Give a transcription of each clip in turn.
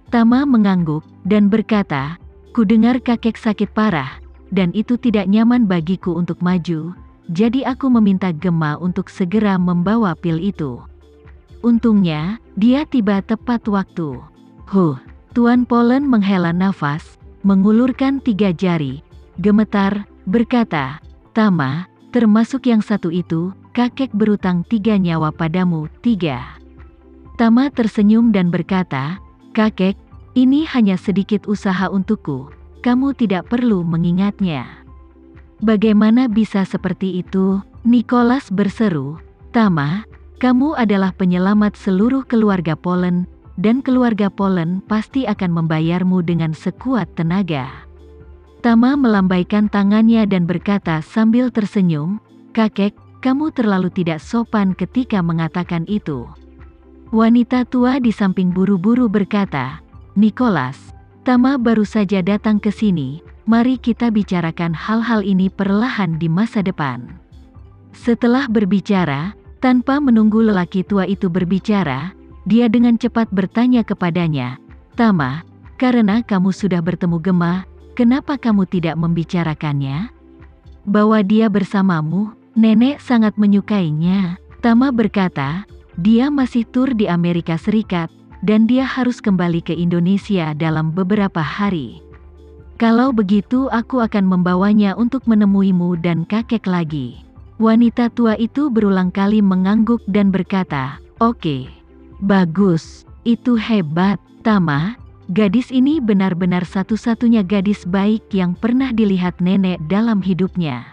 Tama mengangguk dan berkata, "Kudengar kakek sakit parah, dan itu tidak nyaman bagiku untuk maju, jadi aku meminta Gemma untuk segera membawa pil itu." Untungnya, dia tiba tepat waktu. Tuan Polen menghela nafas, mengulurkan 3 jari, gemetar, berkata, "Tama, termasuk yang satu itu, kakek berutang 3 nyawa padamu, 3. Tama tersenyum dan berkata, "Kakek, ini hanya sedikit usaha untukku, kamu tidak perlu mengingatnya." "Bagaimana bisa seperti itu?" Nicholas berseru. "Tama, kamu adalah penyelamat seluruh keluarga Polen, dan keluarga Polen pasti akan membayarmu dengan sekuat tenaga." Tama melambaikan tangannya dan berkata sambil tersenyum, "Kakek, kamu terlalu tidak sopan ketika mengatakan itu." Wanita tua di samping buru-buru berkata, "Nicholas, Tama baru saja datang ke sini, mari kita bicarakan hal-hal ini perlahan di masa depan." Setelah berbicara, tanpa menunggu lelaki tua itu berbicara, dia dengan cepat bertanya kepadanya, "Tama, karena kamu sudah bertemu Gemma, kenapa kamu tidak membicarakannya? Bawa dia bersamamu, nenek sangat menyukainya." Tama berkata, "Dia masih tur di Amerika Serikat, dan dia harus kembali ke Indonesia dalam beberapa hari. Kalau begitu aku akan membawanya untuk menemuimu dan kakek lagi." Wanita tua itu berulang kali mengangguk dan berkata, "Oke. Bagus, itu hebat, Tama. Gadis ini benar-benar satu-satunya gadis baik yang pernah dilihat nenek dalam hidupnya.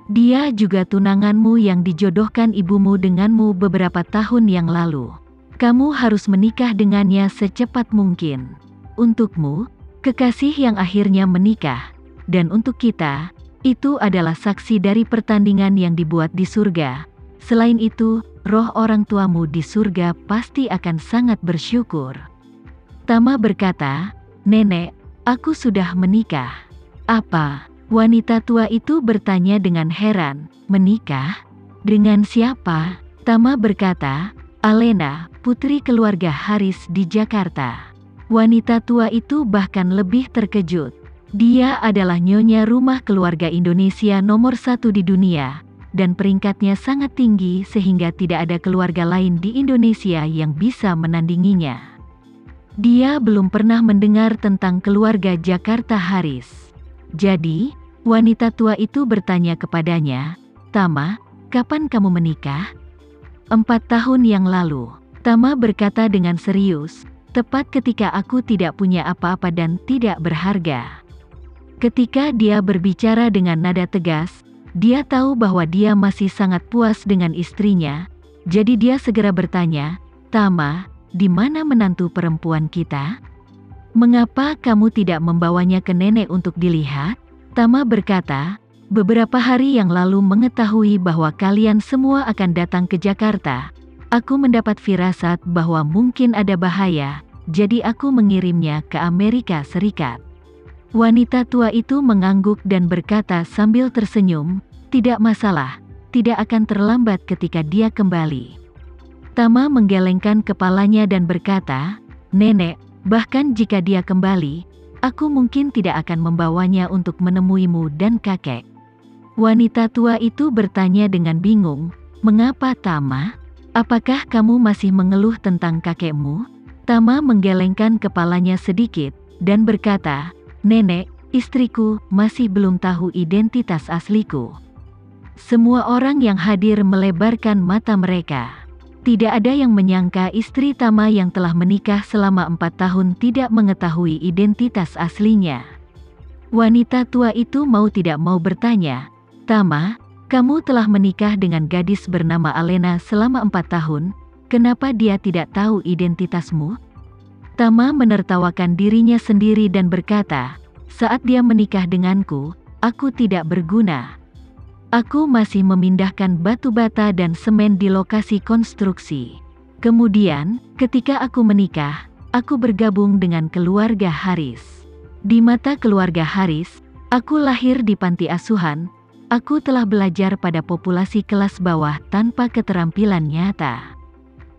Dia juga tunanganmu yang dijodohkan ibumu denganmu beberapa tahun yang lalu. Kamu harus menikah dengannya secepat mungkin. Untukmu, kekasih yang akhirnya menikah, dan untuk kita, itu adalah saksi dari pertandingan yang dibuat di surga. Selain itu, roh orang tuamu di surga pasti akan sangat bersyukur." Tama berkata, "Nenek, aku sudah menikah." "Apa?" Wanita tua itu bertanya dengan heran. "Menikah? Dengan siapa?" Tama berkata, "Alena, putri keluarga Haris di Jakarta." Wanita tua itu bahkan lebih terkejut. Dia adalah nyonya rumah keluarga Indonesia nomor 1 di dunia, dan peringkatnya sangat tinggi sehingga tidak ada keluarga lain di Indonesia yang bisa menandinginya. Dia belum pernah mendengar tentang keluarga Jakarta Haris. Jadi, wanita tua itu bertanya kepadanya, "Tama, kapan kamu menikah?" 4 tahun yang lalu. Tama berkata dengan serius, "Tepat ketika aku tidak punya apa-apa dan tidak berharga." Ketika dia berbicara dengan nada tegas, dia tahu bahwa dia masih sangat puas dengan istrinya, jadi dia segera bertanya, "Tama, di mana menantu perempuan kita? Mengapa kamu tidak membawanya ke nenek untuk dilihat?" Tama berkata, "Beberapa hari yang lalu mengetahui bahwa kalian semua akan datang ke Jakarta. Aku mendapat firasat bahwa mungkin ada bahaya, jadi aku mengirimnya ke Amerika Serikat." Wanita tua itu mengangguk dan berkata sambil tersenyum, "Tidak masalah, tidak akan terlambat ketika dia kembali." Tama menggelengkan kepalanya dan berkata, "Nenek, bahkan jika dia kembali, aku mungkin tidak akan membawanya untuk menemuimu dan kakek." Wanita tua itu bertanya dengan bingung, "Mengapa Tama? Apakah kamu masih mengeluh tentang kakekmu?" Tama menggelengkan kepalanya sedikit, dan berkata, "Nenek, istriku masih belum tahu identitas asliku." Semua orang yang hadir melebarkan mata mereka. Tidak ada yang menyangka istri Tama yang telah menikah selama 4 tahun tidak mengetahui identitas aslinya. Wanita tua itu mau tidak mau bertanya, "Tama, kamu telah menikah dengan gadis bernama Alena selama 4 tahun, kenapa dia tidak tahu identitasmu?" Tama menertawakan dirinya sendiri dan berkata, "Saat dia menikah denganku, aku tidak berguna. Aku masih memindahkan batu bata dan semen di lokasi konstruksi. Kemudian, ketika aku menikah, aku bergabung dengan keluarga Haris. Di mata keluarga Haris, aku lahir di panti asuhan, aku telah belajar pada populasi kelas bawah tanpa keterampilan nyata.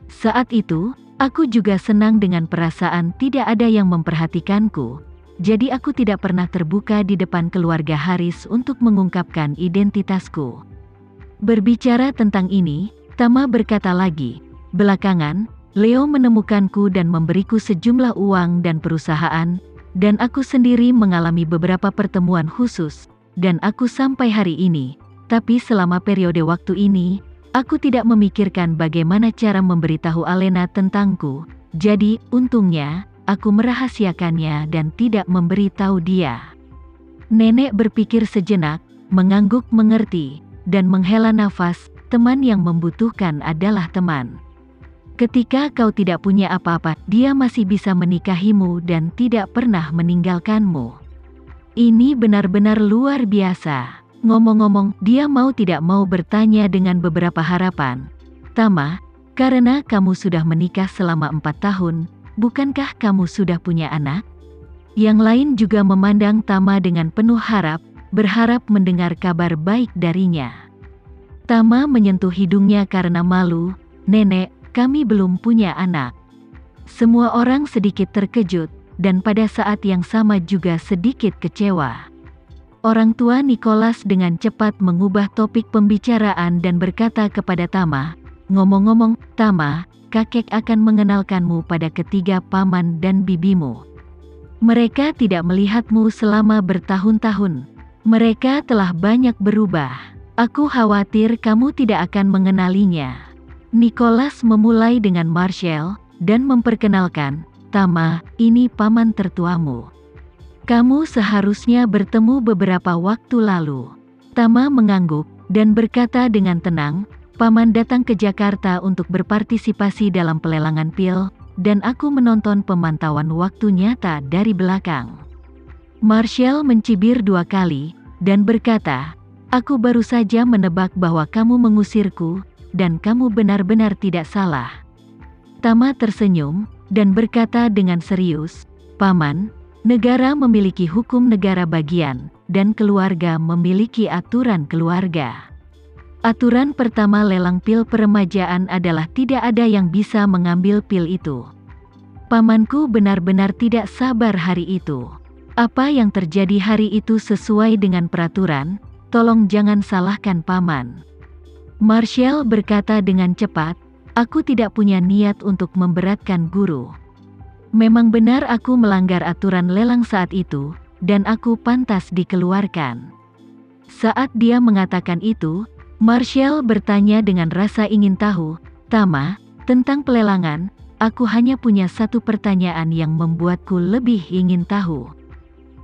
Saat itu, Aku juga senang dengan perasaan tidak ada yang memperhatikanku, jadi aku tidak pernah terbuka di depan keluarga Haris untuk mengungkapkan identitasku. Berbicara tentang ini, Tama berkata lagi, belakangan, Leo menemukanku dan memberiku sejumlah uang dan perusahaan, dan aku sendiri mengalami beberapa pertemuan khusus, dan aku sampai hari ini, tapi selama periode waktu ini, aku tidak memikirkan bagaimana cara memberitahu Alena tentangku, jadi, untungnya, aku merahasiakannya dan tidak memberitahu dia. Nenek berpikir sejenak, mengangguk mengerti, dan menghela nafas, teman yang membutuhkan adalah teman. Ketika kau tidak punya apa-apa, dia masih bisa menikahimu dan tidak pernah meninggalkanmu. Ini benar-benar luar biasa. Ngomong-ngomong, dia mau tidak mau bertanya dengan beberapa harapan. Tama, karena kamu sudah menikah selama 4 tahun, bukankah kamu sudah punya anak? Yang lain juga memandang Tama dengan penuh harap, berharap mendengar kabar baik darinya. Tama menyentuh hidungnya karena malu, Nenek, kami belum punya anak. Semua orang sedikit terkejut, dan pada saat yang sama juga sedikit kecewa. Orang tua Nicholas dengan cepat mengubah topik pembicaraan dan berkata kepada Tama, ngomong-ngomong, Tama, kakek akan mengenalkanmu pada ketiga paman dan bibimu. Mereka tidak melihatmu selama bertahun-tahun. Mereka telah banyak berubah. Aku khawatir kamu tidak akan mengenalinya. Nicholas memulai dengan Marshall, dan memperkenalkan, Tama, ini paman tertuamu. Kamu seharusnya bertemu beberapa waktu lalu. Tama mengangguk, dan berkata dengan tenang, paman datang ke Jakarta untuk berpartisipasi dalam pelelangan pil, dan aku menonton pemantauan waktu nyata dari belakang. Marshall mencibir 2 kali, dan berkata, aku baru saja menebak bahwa kamu mengusirku, dan kamu benar-benar tidak salah. Tama tersenyum, dan berkata dengan serius, Paman, negara memiliki hukum negara bagian, dan keluarga memiliki aturan keluarga. Aturan pertama lelang pil peremajaan adalah tidak ada yang bisa mengambil pil itu. Pamanku benar-benar tidak sabar hari itu. Apa yang terjadi hari itu sesuai dengan peraturan, tolong jangan salahkan Paman. Marshall berkata dengan cepat, aku tidak punya niat untuk memberatkan guru. Memang benar aku melanggar aturan lelang saat itu, dan aku pantas dikeluarkan. Saat dia mengatakan itu, Marshall bertanya dengan rasa ingin tahu, Tama, tentang pelelangan, aku hanya punya satu pertanyaan yang membuatku lebih ingin tahu.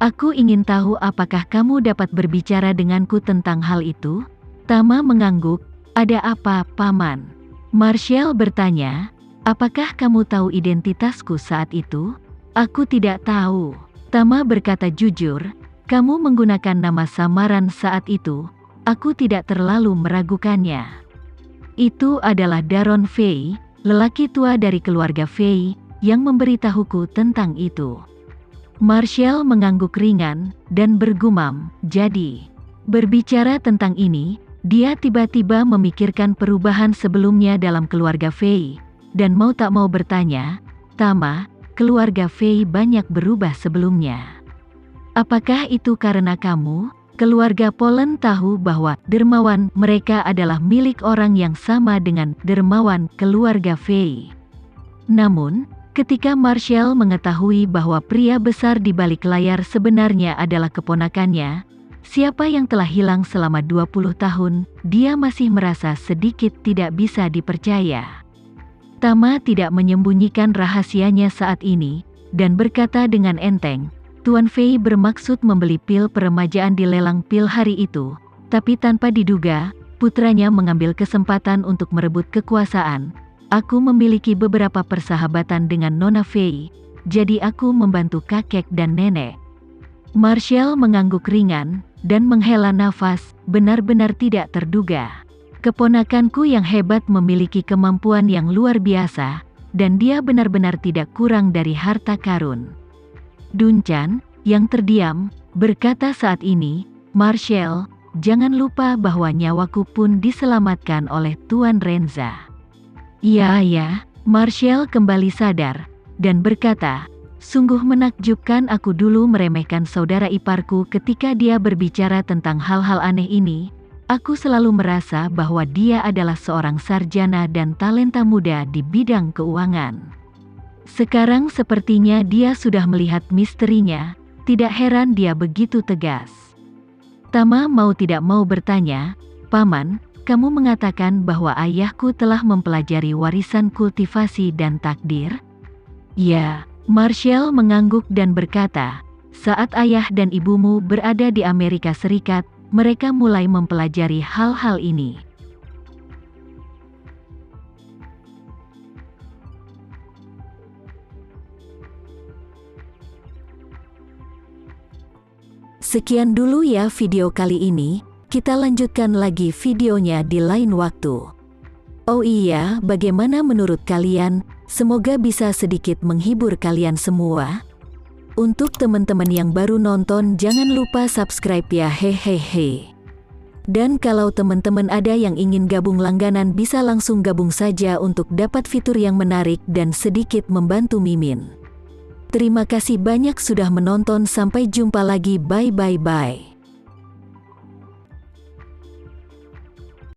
Aku ingin tahu apakah kamu dapat berbicara denganku tentang hal itu? Tama mengangguk, ada apa, Paman? Marshall bertanya, apakah kamu tahu identitasku saat itu? Aku tidak tahu. Tama berkata jujur, kamu menggunakan nama samaran saat itu, aku tidak terlalu meragukannya. Itu adalah Daron Fei, lelaki tua dari keluarga Fei, yang memberitahuku tentang itu. Marshall mengangguk ringan, dan bergumam, jadi, berbicara tentang ini, dia tiba-tiba memikirkan perubahan sebelumnya dalam keluarga Fei, dan mau tak mau bertanya, Tama, keluarga Fei banyak berubah sebelumnya. Apakah itu karena kamu? Keluarga Polen tahu bahwa dermawan mereka adalah milik orang yang sama dengan dermawan keluarga Fei. Namun, ketika Marshall mengetahui bahwa pria besar di balik layar sebenarnya adalah keponakannya, siapa yang telah hilang selama 20 tahun, dia masih merasa sedikit tidak bisa dipercaya. Tama tidak menyembunyikan rahasianya saat ini, dan berkata dengan enteng, Tuan Fei bermaksud membeli pil peremajaan di lelang pil hari itu, tapi tanpa diduga, putranya mengambil kesempatan untuk merebut kekuasaan. Aku memiliki beberapa persahabatan dengan Nona Fei, jadi aku membantu kakek dan nenek. Marshall mengangguk ringan, dan menghela nafas, benar-benar tidak terduga. Keponakanku yang hebat memiliki kemampuan yang luar biasa, dan dia benar-benar tidak kurang dari harta karun. Dunchan, yang terdiam, berkata saat ini, Marshall, jangan lupa bahwa nyawaku pun diselamatkan oleh Tuan Renza. Ya, Marshall kembali sadar dan berkata, "Sungguh menakjubkan, aku dulu meremehkan saudara iparku ketika dia berbicara tentang hal-hal aneh ini. Aku selalu merasa bahwa dia adalah seorang sarjana dan talenta muda di bidang keuangan. Sekarang sepertinya dia sudah melihat misterinya, tidak heran dia begitu tegas." Tama mau tidak mau bertanya, "Paman, kamu mengatakan bahwa ayahku telah mempelajari warisan kultivasi dan takdir?" "Ya." Marshall mengangguk dan berkata, "Saat ayah dan ibumu berada di Amerika Serikat, mereka mulai mempelajari hal-hal ini." Sekian dulu ya video kali ini, kita lanjutkan lagi videonya di lain waktu. Oh iya, bagaimana menurut kalian? Semoga bisa sedikit menghibur kalian semua. Untuk teman-teman yang baru nonton, jangan lupa subscribe ya, hehehe. Dan kalau teman-teman ada yang ingin gabung langganan, bisa langsung gabung saja untuk dapat fitur yang menarik dan sedikit membantu Mimin. Terima kasih banyak sudah menonton, sampai jumpa lagi, bye.